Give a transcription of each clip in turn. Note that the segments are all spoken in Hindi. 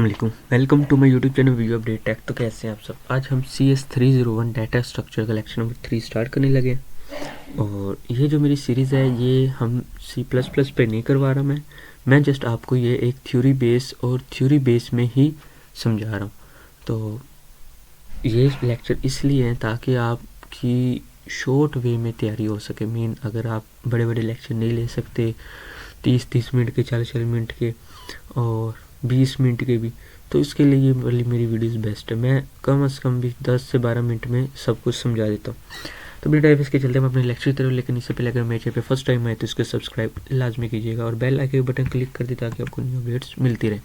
वालेकुम, welcome to my YouTube channel Video Update Tech. तो कैसे हैं आप सब। आज हम CS301 डाटा स्ट्रक्चर का लेक्चर नंबर 3 स्टार्ट करने लगे हैं। और ये जो मेरी सीरीज़ है ये हम C++ पे नहीं करवा रहा मैं जस्ट आपको ये एक थ्योरी बेस में ही समझा रहा हूँ। तो ये लेक्चर इसलिए है ताकि आपकी शॉर्ट वे में तैयारी हो सके। मीन अगर आप बड़े बड़े लेक्चर नहीं ले सकते 30 मिनट के, 40 मिनट के और 20 मिनट के भी, तो इसके लिए ये वाली मेरी वीडियोस बेस्ट है। मैं कम से कम भी 10 से 12 मिनट में सब कुछ समझा देता हूँ। तो बिना टाइम इसके चलते हम अपने लेक्चर की तरफ, लेकिन इससे पहले अगर मेरे चैनल पे फर्स्ट टाइम आए तो इसको सब्सक्राइब लाजमी कीजिएगा और बेल आइकन बटन क्लिक कर दी ताकि आपको न्यू अपडेट्स मिलती रहे।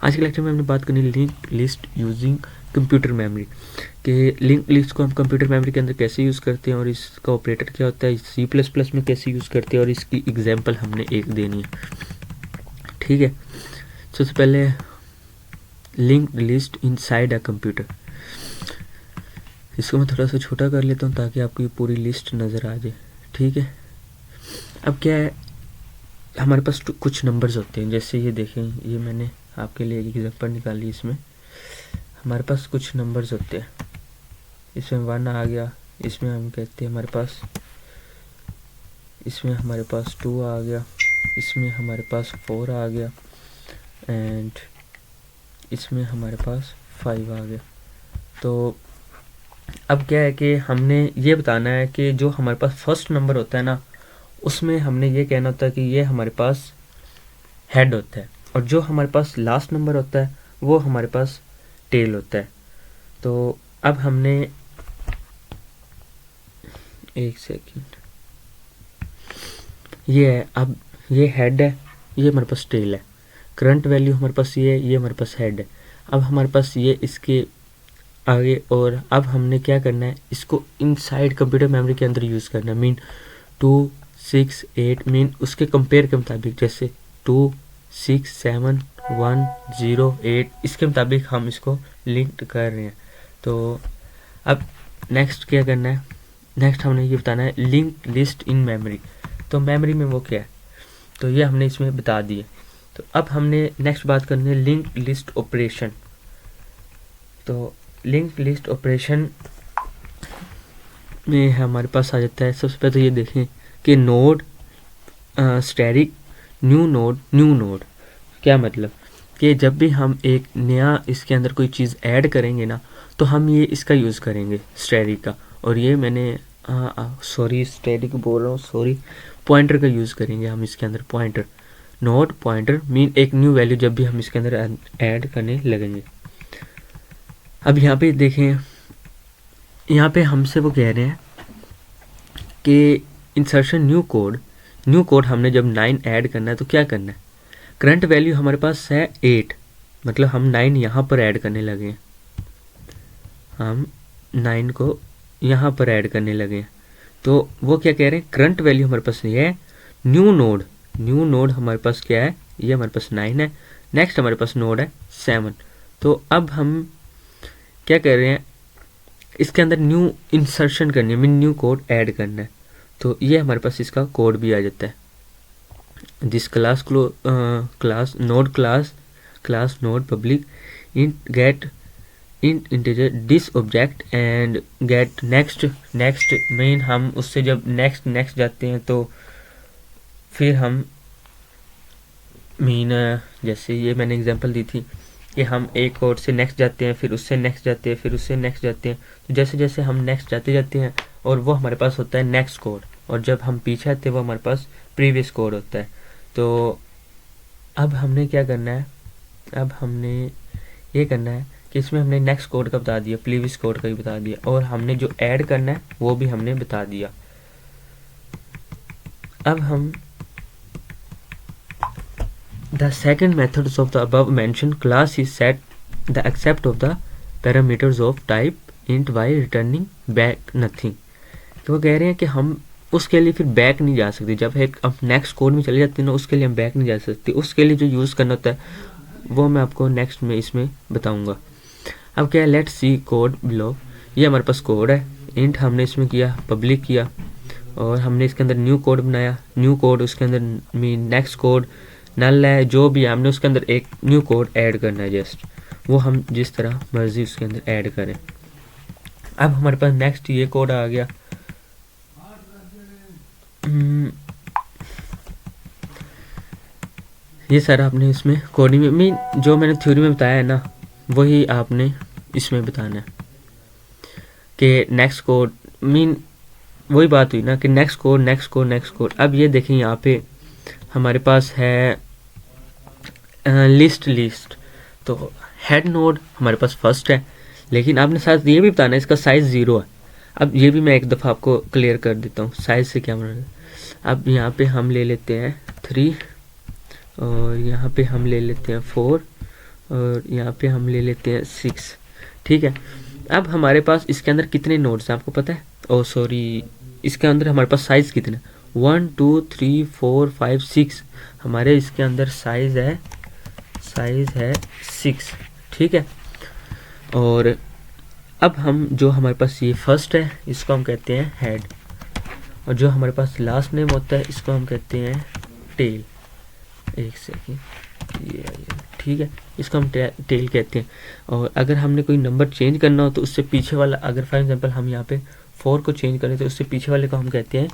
आज के लेक्चर में हमने बात करनी link list using computer memory कि लिंक लिस्ट को हम कंप्यूटर मेमोरी के अंदर कैसे यूज़ करते हैं और इसका ऑपरेटर क्या होता है, C++ में कैसे यूज़ करते हैं और इसकी एग्जांपल हमने एक देनी है। ठीक है, सबसे पहले link list inside a computer. इसको मैं थोड़ा सा छोटा कर लेता हूँ ताकि आपको ये पूरी लिस्ट नज़र आ जाए। ठीक है, अब क्या है, हमारे पास कुछ नंबर्स होते हैं। जैसे ये देखें, ये मैंने आपके लिए एक एग्जांपल निकाली। इसमें हमारे पास कुछ नंबर्स होते हैं। इसमें 1 आ गया, इसमें हम कहते हैं हमारे पास, इसमें हमारे पास 2 आ गया, इसमें हमारे पास 4 आ गया एंड इसमें हमारे पास 5 आ गया। तो अब क्या है कि हमने ये बताना है कि जो हमारे पास फर्स्ट नंबर होता है ना, उसमें हमने ये कहना होता है कि ये हमारे पास हेड होता है, और जो हमारे पास लास्ट नंबर होता है वो हमारे पास टेल होता है। तो अब हमने एक सेकंड, ये है, अब ये हेड है, ये हमारे पास टेल है। करंट वैल्यू हमारे पास ये हमारे पास हेड है। अब हमारे पास ये इसके आगे, और अब हमने क्या करना है, इसको इनसाइड कंप्यूटर मेमोरी के अंदर यूज़ करना है। मीन 2, 6, 8 मीन उसके कंपेयर के मुताबिक, जैसे 2, 6, 7, 1, 0, 8 इसके मुताबिक हम इसको लिंक कर रहे हैं। तो अब नेक्स्ट क्या करना है, नेक्स्ट हमने ये बताना है लिंक लिस्ट इन मेमोरी। तो मेमोरी में वो क्या है, तो ये हमने इसमें बता दिया। तो अब हमने नेक्स्ट बात करनी है लिंक लिस्ट ऑपरेशन। तो लिंक लिस्ट ऑपरेशन में हमारे पास आ जाता है, सबसे पहले तो ये देखें कि नोड स्टैटिक न्यू नोड क्या मतलब कि जब भी हम एक नया इसके अंदर कोई चीज़ ऐड करेंगे ना, तो हम ये इसका यूज़ करेंगे स्टैटिक का। और ये मैंने स्टैटिक बोल रहा हूँ, पॉइंटर का यूज़ करेंगे हम इसके अंदर। पॉइंटर, नोड पॉइंटर मीन एक न्यू वैल्यू जब भी हम इसके अंदर ऐड करने लगेंगे। अब यहाँ पे देखें, यहाँ पे हमसे वो कह रहे हैं कि इंसर्शन न्यू कोड हमने जब 9 ऐड करना है तो क्या करना है, करंट वैल्यू हमारे पास है 8, मतलब हम 9 यहाँ पर ऐड करने लगे हैं, हम 9 को यहाँ पर ऐड करने लगे हैं। तो वो क्या कह रहे हैं, करंट वैल्यू हमारे पास ये है, न्यू नोड हमारे पास क्या है, ये हमारे पास 9 है, नेक्स्ट हमारे पास नोड है 7। तो अब हम क्या कर रहे हैं, इसके अंदर न्यू इंसर्शन करनी है, मीन न्यू कोड ऐड करना है। तो ये हमारे पास इसका कोड भी आ जाता है। This class node public int get int integer this object and get next mean हम उससे जब नेक्स्ट जाते हैं तो फिर हम मीन, जैसे ये मैंने एग्जांपल दी थी कि हम एक कोड से नेक्स्ट जाते हैं, फिर उससे नेक्स्ट जाते हैं, फिर उससे नेक्स्ट जाते हैं। तो जैसे जैसे हम नेक्स्ट जाते हैं और वो हमारे पास होता है नेक्स्ट कोड, और जब हम पीछे आते हैं वो हमारे पास प्रीवियस कोड होता है। तो अब हमने क्या करना है, अब हमने ये करना है कि इसमें हमने नेक्स्ट कोड का बता दिया, प्रीवियस कोड का भी बता दिया, और हमने जो ऐड करना है वो भी हमने बता दिया। अब हम The second methods of the above mentioned class is set the accept of the parameters of type int by returning back nothing। तो वो कह रहे हैं कि हम उसके लिए फिर बैक नहीं जा सकते। जब एक अब नेक्स्ट कोड में चले जाते हैं ना, उसके लिए हम बैक नहीं जा सकते। उसके लिए जो यूज़ करना होता है वो मैं आपको नेक्स्ट में इसमें बताऊंगा। अब क्या है, लेट्स सी कोड बिलो। ये हमारे पास कोड है, इंट हमने इसमें किया, पब्लिक किया, और हमने इसके अंदर न्यू कोड बनाया। न्यू कोड उसके अंदर मीन नेक्स्ट कोड नल है, जो भी है, हमने उसके अंदर एक न्यू कोड ऐड करना है, जस्ट वो हम जिस तरह मर्जी उसके अंदर ऐड करें। अब हमारे पास नेक्स्ट ये कोड आ गया। ये सारा आपने इसमें कोडिंग में मीन जो मैंने थ्योरी में बताया है ना, वही आपने इसमें बताना है कि नेक्स्ट कोड मीन वही बात हुई ना कि next code next code next code. अब ये देखें यहाँ पे हमारे पास है लिस्ट। तो हेड नोड हमारे पास फर्स्ट है, लेकिन आपने साथ ये भी बताना है इसका साइज़ 0 है। अब ये भी मैं एक दफ़ा आपको क्लियर कर देता हूँ साइज़ से क्या मतलब। अब यहाँ पे हम ले लेते हैं 3 और यहाँ पे हम ले लेते हैं 4 और यहाँ पे हम ले लेते हैं 6। ठीक है, अब हमारे पास इसके अंदर कितने नोड्स हैं आपको पता है? ओह सॉरी, इसके अंदर हमारे पास साइज़ कितने 1 2 3 4 5 6 हमारे इसके अंदर साइज़ है 6। ठीक है, और अब हम जो हमारे पास ये फर्स्ट है इसको हम कहते हैं हेड, और जो हमारे पास लास्ट नेम होता है इसको हम कहते हैं टेल। एक सेकेंड, ये ठीक है, इसको हम टेल कहते हैं। और अगर हमने कोई नंबर चेंज करना हो तो उससे पीछे वाला, अगर फॉर एग्जांपल हम यहाँ पे 4 को चेंज करें तो उससे पीछे वाले को हम कहते हैं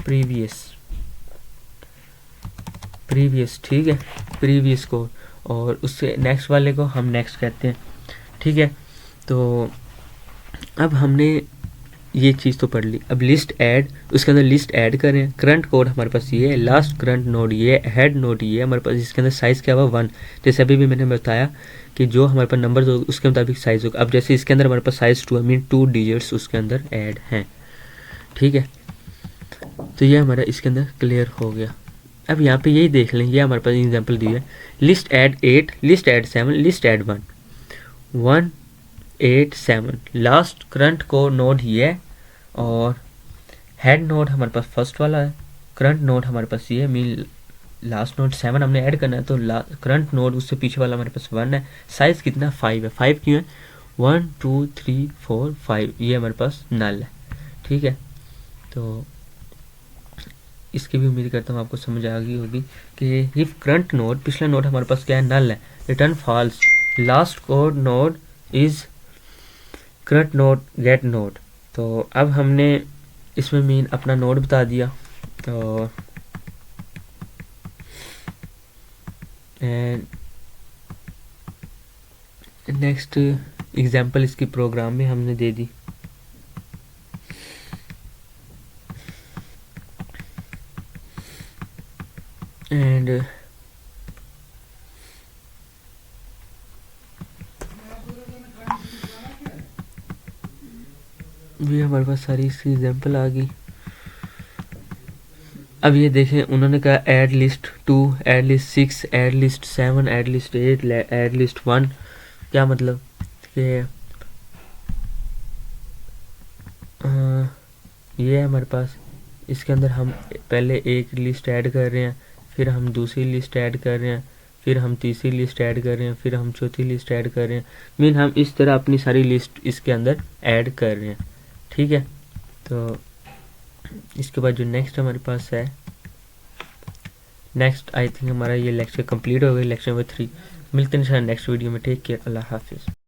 प्रीवियस। ठीक है, प्रीवियस को, और उससे नेक्स्ट वाले को हम नेक्स्ट कहते हैं। ठीक है, तो अब हमने ये चीज़ तो पढ़ ली। अब लिस्ट ऐड, उसके अंदर लिस्ट ऐड करें। करंट कोड हमारे पास ये है, लास्ट करंट नोड ये, हेड नोड ये हमारे पास, इसके अंदर साइज़ क्या हुआ 1। जैसे अभी भी मैंने बताया कि जो हमारे पास नंबर होगा उसके मुताबिक साइज़ होगा। अब जैसे इसके अंदर हमारे पास साइज़ 2 है, मीन 2 डिजिट्स उसके अंदर ऐड हैं। ठीक है, तो ये हमारा इसके अंदर क्लियर हो गया। अब यहाँ पे यही देख लें, ये हमारे पास एग्जाम्पल दिया है, list add 8, list add 7, list add 1 1 8 7। Last current को नोड ये है, और हेड नोड हमारे पास फर्स्ट वाला है, करंट नोड हमारे पास ये है, मीन लास्ट नोड 7 हमने ऐड करना है, तो करंट नोड उससे पीछे वाला हमारे पास 1 है। साइज़ कितना 5 है। 5 क्यों है? 1 2 3 4 5, ये हमारे पास नल है। ठीक है, तो इसकी भी उम्मीद करता हूँ आपको समझ आ गई होगी कि इफ करंट नोड, पिछला नोड हमारे पास क्या है, नल है, return false, last code node is current node get node. तो अब हमने इसमें मीन अपना नोड बता दिया। तो नेक्स्ट एग्जांपल इसकी प्रोग्राम में हमने दे दी। एंड ये हमारे पास सारी इसकी एग्जांपल आ गई। अब ये देखें, उन्होंने कहा add list 2, add list 6, add list 7, add list 8, add list 1। क्या मतलब कि ये है हमारे पास, इसके अंदर हम पहले एक लिस्ट ऐड कर रहे हैं, फिर हम दूसरी लिस्ट ऐड कर रहे हैं, फिर हम तीसरी लिस्ट ऐड कर रहे हैं, फिर हम चौथी लिस्ट ऐड कर रहे हैं, मीन हम इस तरह अपनी सारी लिस्ट इसके अंदर ऐड कर रहे हैं। ठीक है, तो इसके बाद जो नेक्स्ट हमारे पास है, नेक्स्ट आई थिंक हमारा ये लेक्चर कंप्लीट हो गया, लेक्चर नंबर 3। मिलते हैं नेक्स्ट वीडियो में। टेक केयर, अल्लाह हाफिज़।